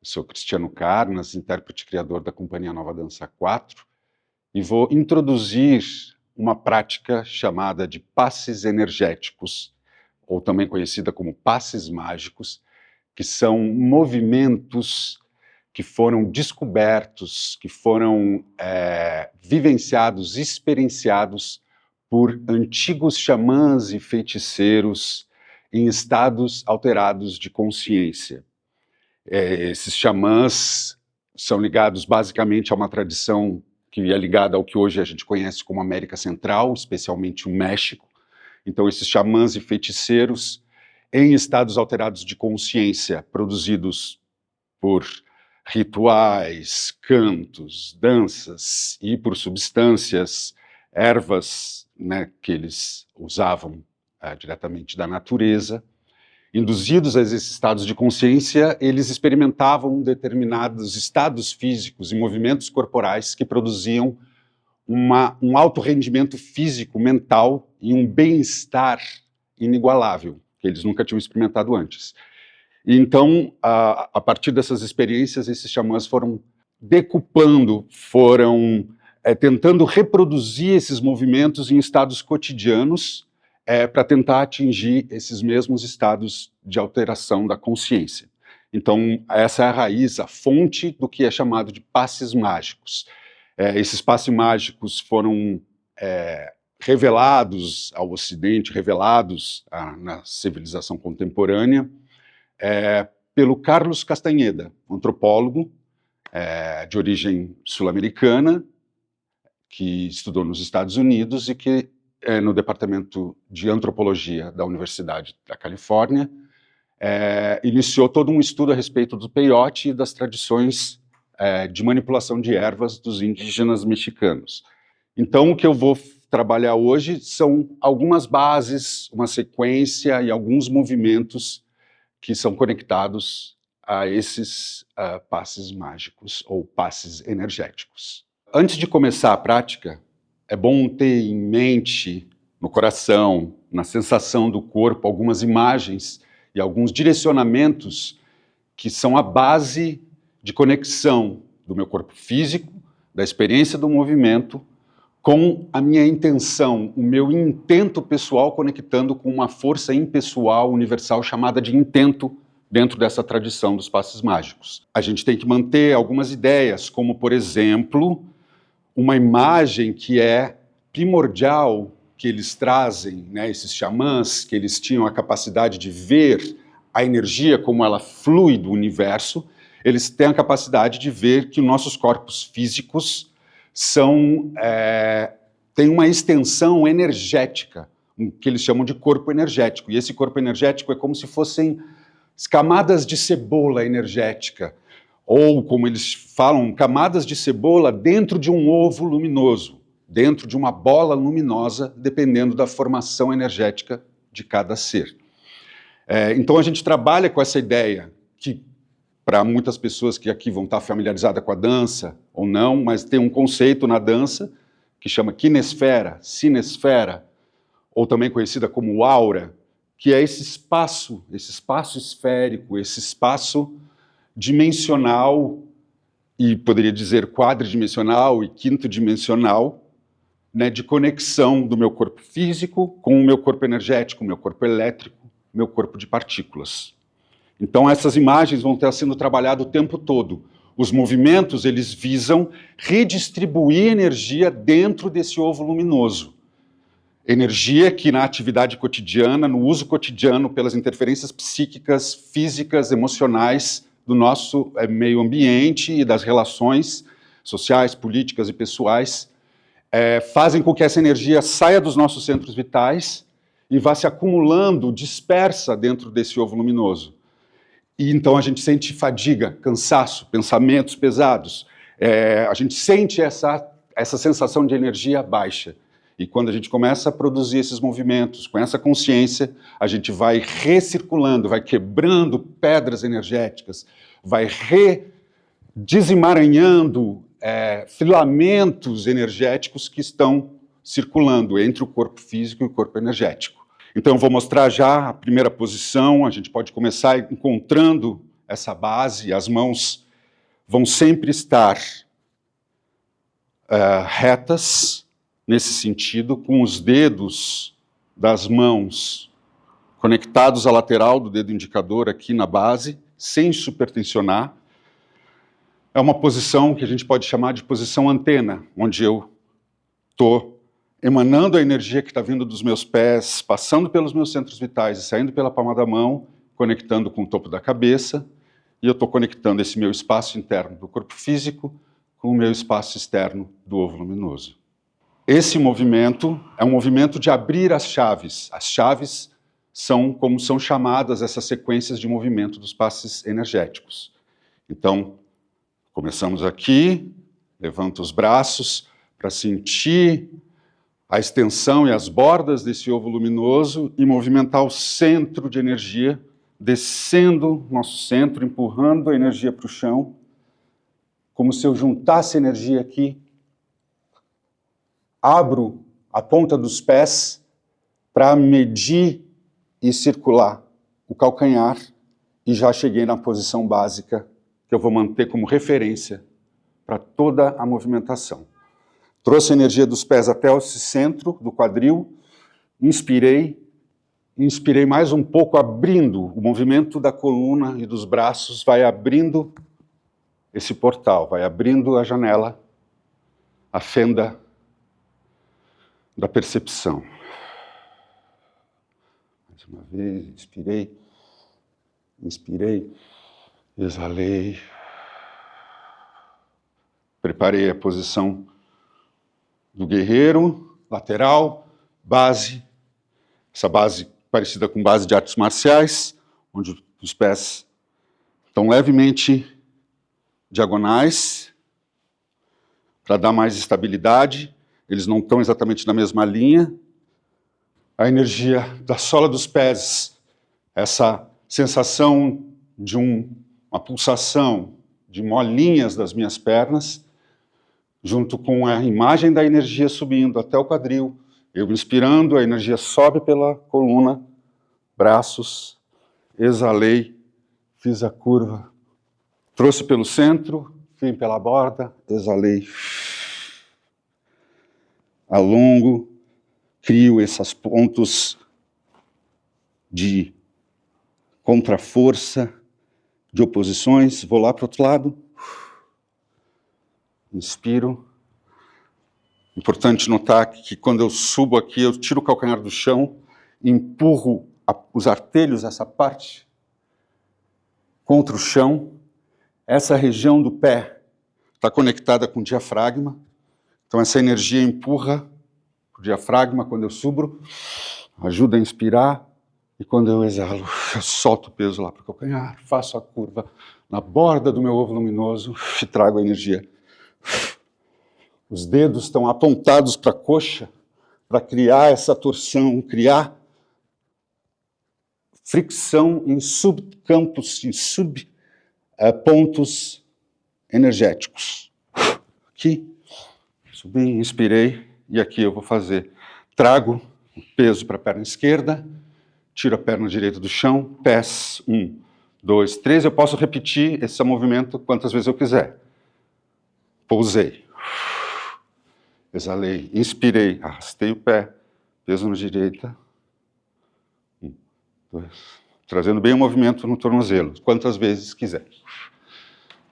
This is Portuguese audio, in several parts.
Sou Cristiano Carnas, intérprete e criador da Companhia Nova Dança 4, e vou introduzir uma prática chamada de passes energéticos, ou também conhecida como passes mágicos, que são movimentos que foram descobertos, que foram vivenciados, experienciados por antigos xamãs e feiticeiros em estados alterados de consciência. Esses xamãs são ligados basicamente a uma tradição que é ligada ao que hoje a gente conhece como América Central, especialmente o México. Então, esses xamãs e feiticeiros, em estados alterados de consciência, produzidos por rituais, cantos, danças e por substâncias, ervas, né, que eles usavam diretamente da natureza, induzidos a esses estados de consciência, eles experimentavam determinados estados físicos e movimentos corporais que produziam um alto rendimento físico, mental e um bem-estar inigualável, que eles nunca tinham experimentado antes. E então, a partir dessas experiências, esses xamãs foram decupando, foram tentando reproduzir esses movimentos em estados cotidianos, para tentar atingir esses mesmos estados de alteração da consciência. Então, essa é a raiz, a fonte do que é chamado de passes mágicos. Esses passes mágicos foram revelados ao Ocidente, revelados na civilização contemporânea, pelo Carlos Castanheda, antropólogo de origem sul-americana, que estudou nos Estados Unidos e que no Departamento de Antropologia da Universidade da Califórnia, iniciou todo um estudo a respeito do peyote e das tradições de manipulação de ervas dos indígenas mexicanos. Então, o que eu vou trabalhar hoje são algumas bases, uma sequência e alguns movimentos que são conectados a esses passes mágicos ou passes energéticos. Antes de começar a prática, é bom ter em mente, no coração, na sensação do corpo, algumas imagens e alguns direcionamentos que são a base de conexão do meu corpo físico, da experiência do movimento, com a minha intenção, o meu intento pessoal conectando com uma força impessoal universal chamada de intento dentro dessa tradição dos passes mágicos. A gente tem que manter algumas ideias, como, por exemplo, uma imagem que é primordial que eles trazem, né, esses xamãs, que eles tinham a capacidade de ver a energia como ela flui do universo, eles têm a capacidade de ver que nossos corpos físicos têm uma extensão energética, que eles chamam de corpo energético, e esse corpo energético é como se fossem camadas de cebola energética, ou, como eles falam, camadas de cebola dentro de um ovo luminoso, dentro de uma bola luminosa, dependendo da formação energética de cada ser. Então a gente trabalha com essa ideia, que para muitas pessoas que aqui vão estar familiarizadas com a dança, ou não, mas tem um conceito na dança que chama kinesfera, sinesfera, ou também conhecida como aura, que é esse espaço esférico, esse espaço dimensional, e poderia dizer quadridimensional e quinto-dimensional, né, de conexão do meu corpo físico com o meu corpo energético, meu corpo elétrico, meu corpo de partículas. Então essas imagens vão estar sendo trabalhadas o tempo todo. Os movimentos, eles visam redistribuir energia dentro desse ovo luminoso. Energia que na atividade cotidiana, no uso cotidiano, pelas interferências psíquicas, físicas, emocionais do nosso meio ambiente e das relações sociais, políticas e pessoais, fazem com que essa energia saia dos nossos centros vitais e vá se acumulando, dispersa dentro desse ovo luminoso. E então a gente sente fadiga, cansaço, pensamentos pesados. A gente sente essa essa sensação de energia baixa. E quando a gente começa a produzir esses movimentos, com essa consciência, a gente vai recirculando, vai quebrando pedras energéticas, vai desemaranhando filamentos energéticos que estão circulando entre o corpo físico e o corpo energético. Então, eu vou mostrar já a primeira posição, a gente pode começar encontrando essa base, as mãos vão sempre estar retas, nesse sentido, com os dedos das mãos conectados à lateral do dedo indicador aqui na base, sem supertensionar. É uma posição que a gente pode chamar de posição antena, onde eu estou emanando a energia que está vindo dos meus pés, passando pelos meus centros vitais e saindo pela palma da mão, conectando com o topo da cabeça, e eu estou conectando esse meu espaço interno do corpo físico com o meu espaço externo do ovo luminoso. Esse movimento é um movimento de abrir as chaves. As chaves são como são chamadas essas sequências de movimento dos passes energéticos. Então, começamos aqui, levanto os braços para sentir a extensão e as bordas desse ovo luminoso e movimentar o centro de energia, descendo nosso centro, empurrando a energia para o chão, como se eu juntasse energia aqui. Abro a ponta dos pés para medir e circular o calcanhar e já cheguei na posição básica que eu vou manter como referência para toda a movimentação. Trouxe a energia dos pés até o centro do quadril, inspirei mais um pouco, abrindo o movimento da coluna e dos braços, vai abrindo esse portal, vai abrindo a janela, a fenda da percepção. Mais uma vez, inspirei, exalei. Preparei a posição do guerreiro, lateral, base. Essa base parecida com base de artes marciais, onde os pés estão levemente diagonais, para dar mais estabilidade. Eles não estão exatamente na mesma linha. A energia da sola dos pés, essa sensação de uma pulsação de molinhas das minhas pernas, junto com a imagem da energia subindo até o quadril. Eu inspirando, a energia sobe pela coluna, braços, exalei, fiz a curva, trouxe pelo centro, vim pela borda, exalei. Alongo, crio esses pontos de contraforça, de oposições, vou lá para o outro lado, inspiro. Importante notar que quando eu subo aqui, eu tiro o calcanhar do chão, empurro os artelhos, essa parte, contra o chão. Essa região do pé está conectada com o diafragma. Então essa energia empurra o diafragma quando eu subo, ajuda a inspirar, e quando eu exalo, eu solto o peso lá para o calcanhar, faço a curva na borda do meu ovo luminoso e trago a energia. Os dedos estão apontados para a coxa, para criar essa torção, criar fricção em subcampos, em subpontos energéticos. Aqui. Subi, inspirei, e aqui eu vou fazer. Trago o peso para a perna esquerda, tiro a perna direita do chão, pés, 1, 2, 3. Eu posso repetir esse movimento quantas vezes eu quiser. Pousei. Exalei, inspirei, arrastei o pé, peso na direita. 1, 2. Trazendo bem o movimento no tornozelo, quantas vezes quiser.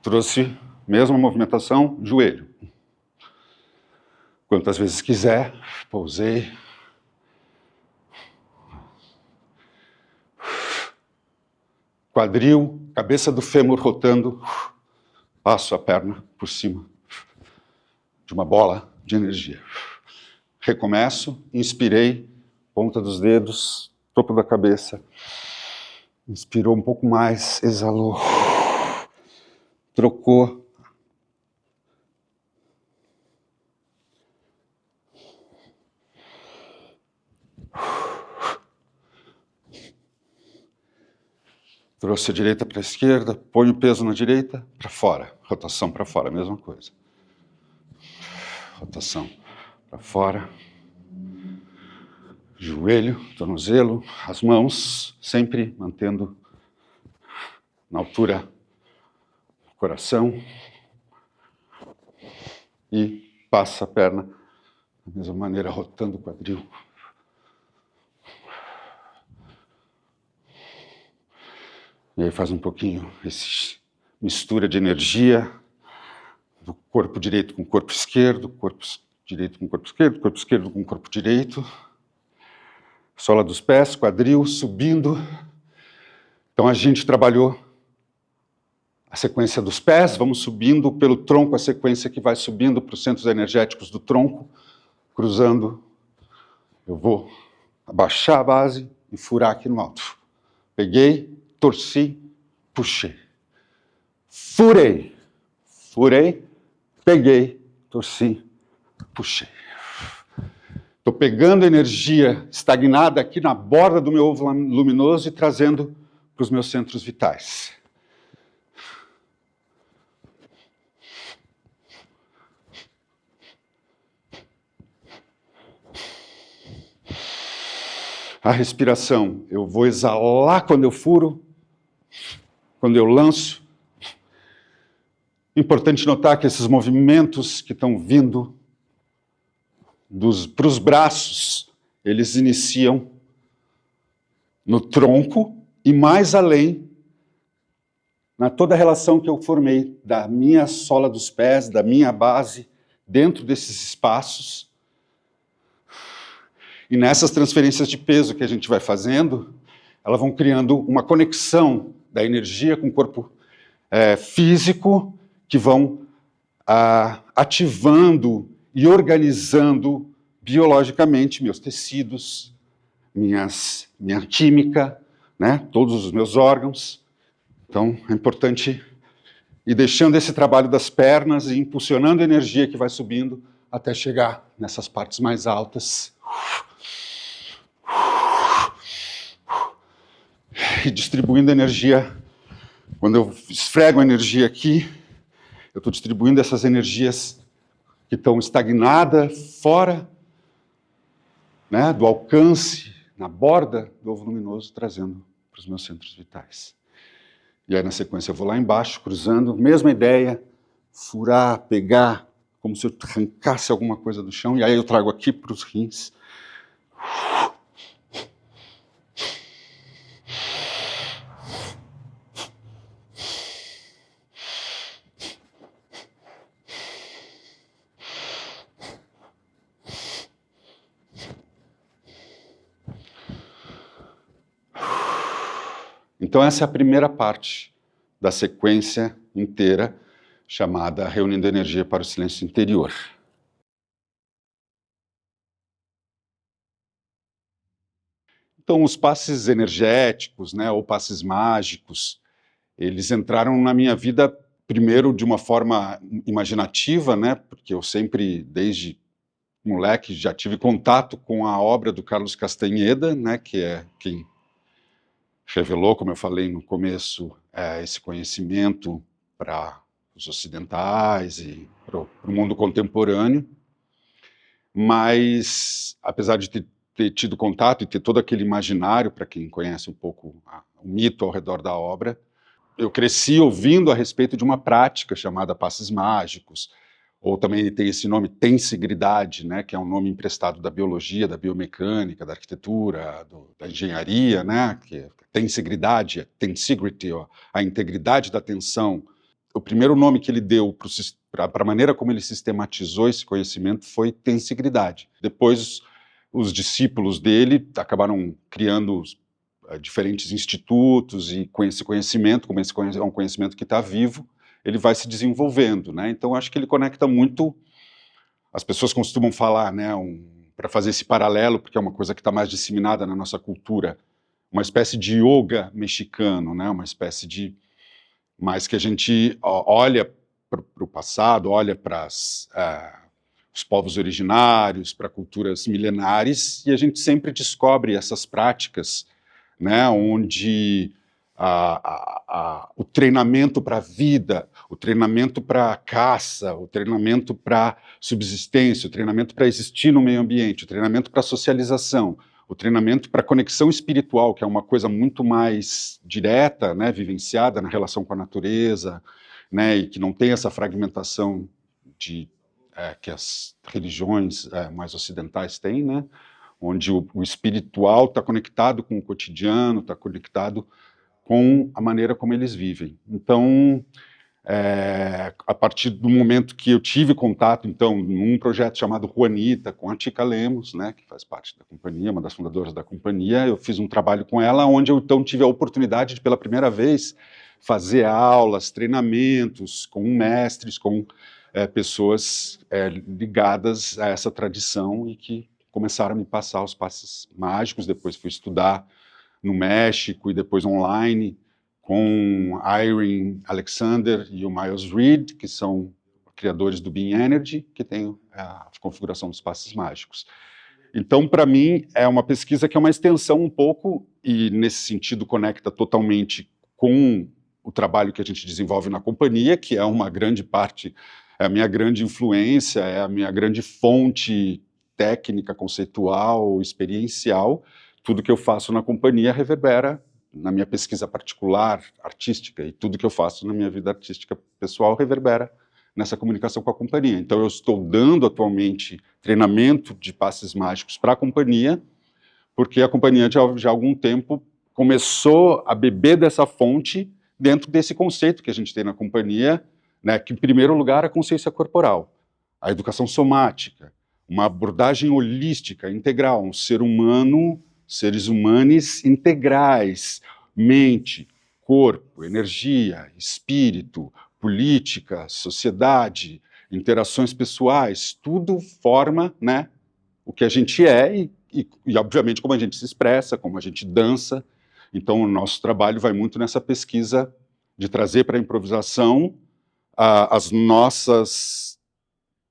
Trouxe, mesma movimentação, joelho. Quantas vezes quiser, pousei. Quadril, cabeça do fêmur rotando, passo a perna por cima de uma bola de energia. Recomeço, inspirei, ponta dos dedos, topo da cabeça. Inspirou um pouco mais, exalou. Trocou. Trouxe a direita para a esquerda, põe o peso na direita, para fora. Rotação para fora, mesma coisa. Rotação para fora. Joelho, tornozelo, as mãos, sempre mantendo na altura do coração. E passa a perna da mesma maneira, rotando o quadril. E aí faz um pouquinho essa mistura de energia do corpo direito com o corpo esquerdo, corpo direito com o corpo esquerdo com o corpo direito. Sola dos pés, quadril, subindo. Então a gente trabalhou a sequência dos pés, vamos subindo pelo tronco, a sequência que vai subindo para os centros energéticos do tronco, cruzando. Eu vou abaixar a base e furar aqui no alto. Peguei, torci, puxei. Furei, peguei, torci, puxei. Estou pegando energia estagnada aqui na borda do meu ovo luminoso e trazendo para os meus centros vitais. A respiração, eu vou exalar quando eu furo, quando eu lanço. Importante notar que esses movimentos que estão vindo para os braços, eles iniciam no tronco e mais além, na toda a relação que eu formei da minha sola dos pés, da minha base, dentro desses espaços. E nessas transferências de peso que a gente vai fazendo, elas vão criando uma conexão da energia com o corpo físico, que vão ativando e organizando biologicamente meus tecidos, minha química, né, todos os meus órgãos. Então, é importante ir deixando esse trabalho das pernas e impulsionando a energia que vai subindo até chegar nessas partes mais altas. E distribuindo energia. Quando eu esfrego a energia aqui, eu estou distribuindo essas energias que estão estagnadas fora, né, do alcance, na borda do ovo luminoso, trazendo para os meus centros vitais. E aí, na sequência, eu vou lá embaixo, cruzando, mesma ideia, furar, pegar, como se eu arrancasse alguma coisa do chão, e aí eu trago aqui para os rins. Então essa é a primeira parte da sequência inteira, chamada Reunindo Energia para o Silêncio Interior. Então os passes energéticos, né, ou passes mágicos, eles entraram na minha vida primeiro de uma forma imaginativa, né, porque eu sempre, desde moleque, já tive contato com a obra do Carlos Castanheda, né, que é quem revelou, como eu falei no começo, esse conhecimento para os ocidentais e para o mundo contemporâneo. Mas, apesar de ter tido contato e ter todo aquele imaginário, para quem conhece um pouco o mito ao redor da obra, eu cresci ouvindo a respeito de uma prática chamada passes mágicos, ou também tem esse nome tensegridade, né, que é um nome emprestado da biologia, da biomecânica, da arquitetura, da engenharia, né, que é tensegridade, tensegrity, a integridade da tensão. O primeiro nome que ele deu para a maneira como ele sistematizou esse conhecimento foi tensegridade. Depois, os discípulos dele acabaram criando diferentes institutos, e com esse conhecimento, como esse é um conhecimento que está vivo, ele vai se desenvolvendo, né? Então, acho que ele conecta muito. As pessoas costumam falar, né, para fazer esse paralelo, porque é uma coisa que está mais disseminada na nossa cultura, uma espécie de yoga mexicano, né? Uma espécie de... Mas que a gente olha para o passado, olha para os povos originários, para culturas milenares, e a gente sempre descobre essas práticas, né, onde o treinamento para a vida, o treinamento para a caça, o treinamento para subsistência, o treinamento para existir no meio ambiente, o treinamento para socialização, o treinamento para conexão espiritual, que é uma coisa muito mais direta, né, vivenciada na relação com a natureza, né, e que não tem essa fragmentação que as religiões mais ocidentais têm, né, onde o espiritual está conectado com o cotidiano, está conectado com a maneira como eles vivem. Então, a partir do momento que eu tive contato, então, num projeto chamado Juanita, com a Tica Lemos, né, que faz parte da companhia, uma das fundadoras da companhia, eu fiz um trabalho com ela, onde eu, então, tive a oportunidade de, pela primeira vez, fazer aulas, treinamentos com mestres, com pessoas ligadas a essa tradição e que começaram a me passar os passes mágicos. Depois fui estudar no México e depois online, com Irene Alexander e o Miles Reed, que são criadores do Beam Energy, que tem a configuração dos passes mágicos. Então, para mim, é uma pesquisa que é uma extensão um pouco, e nesse sentido conecta totalmente com o trabalho que a gente desenvolve na companhia, que é uma grande parte, é a minha grande influência, é a minha grande fonte técnica, conceitual, experiencial. Tudo que eu faço na companhia reverbera na minha pesquisa particular, artística, e tudo que eu faço na minha vida artística pessoal reverbera nessa comunicação com a companhia. Então, eu estou dando atualmente treinamento de passes mágicos para a companhia, porque a companhia já há algum tempo começou a beber dessa fonte dentro desse conceito que a gente tem na companhia, né, que, em primeiro lugar, a consciência corporal, a educação somática, uma abordagem holística, integral, um ser humano, seres humanos integrais, mente, corpo, energia, espírito, política, sociedade, interações pessoais, tudo forma, né, o que a gente é e, obviamente, como a gente se expressa, como a gente dança. Então, o nosso trabalho vai muito nessa pesquisa de trazer para a improvisação as nossas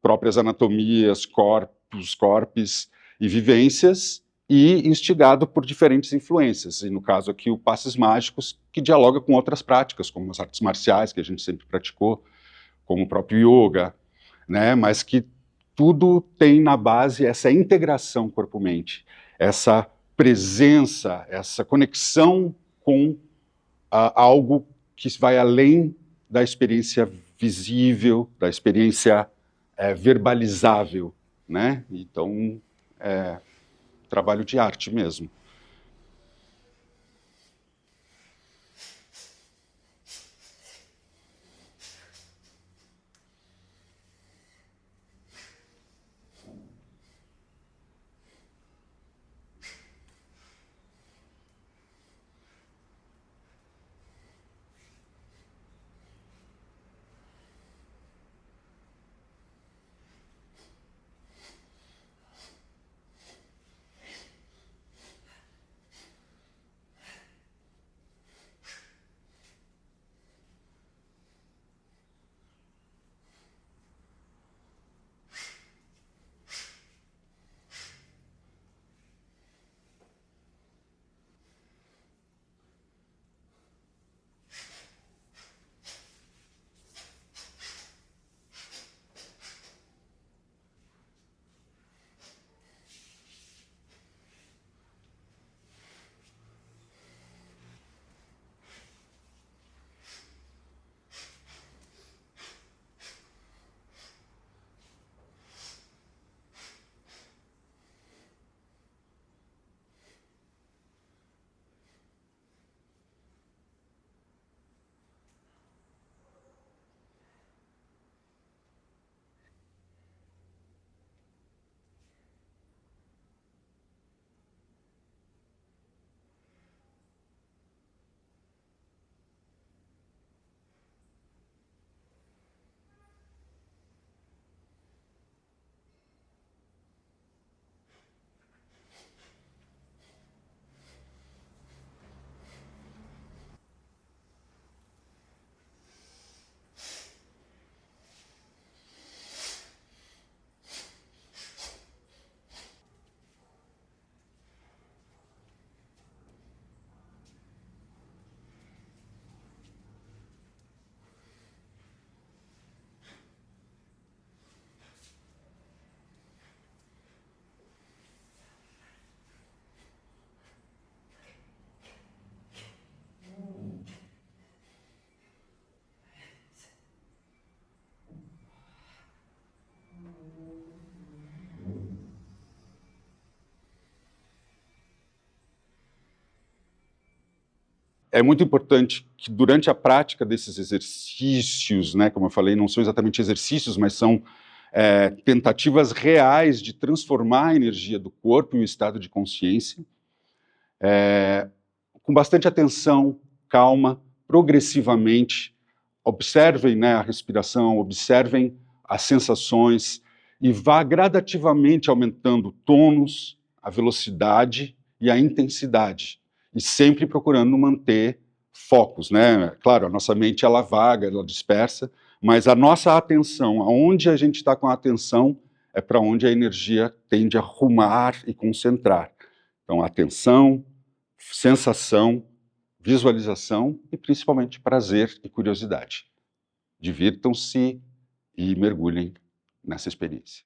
próprias anatomias, corpos e vivências, e instigado por diferentes influências. E, no caso aqui, o Passes Mágicos, que dialoga com outras práticas, como as artes marciais, que a gente sempre praticou, como o próprio yoga, né? Mas que tudo tem na base essa integração corpo-mente, essa presença, essa conexão com algo que vai além da experiência visível, da experiência verbalizável, né? Então, trabalho de arte mesmo. é muito importante que durante a prática desses exercícios, né, como eu falei, não são exatamente exercícios, mas são tentativas reais de transformar a energia do corpo e o estado de consciência, com bastante atenção, calma, progressivamente, observem, né, a respiração, observem as sensações e vá gradativamente aumentando o tônus, a velocidade e a intensidade, e sempre procurando manter focos, né? Claro, a nossa mente ela vaga, ela dispersa, mas a nossa atenção, aonde a gente está com a atenção, é para onde a energia tende a rumar e concentrar. Então, atenção, sensação, visualização e principalmente prazer e curiosidade. Divirtam-se e mergulhem nessa experiência.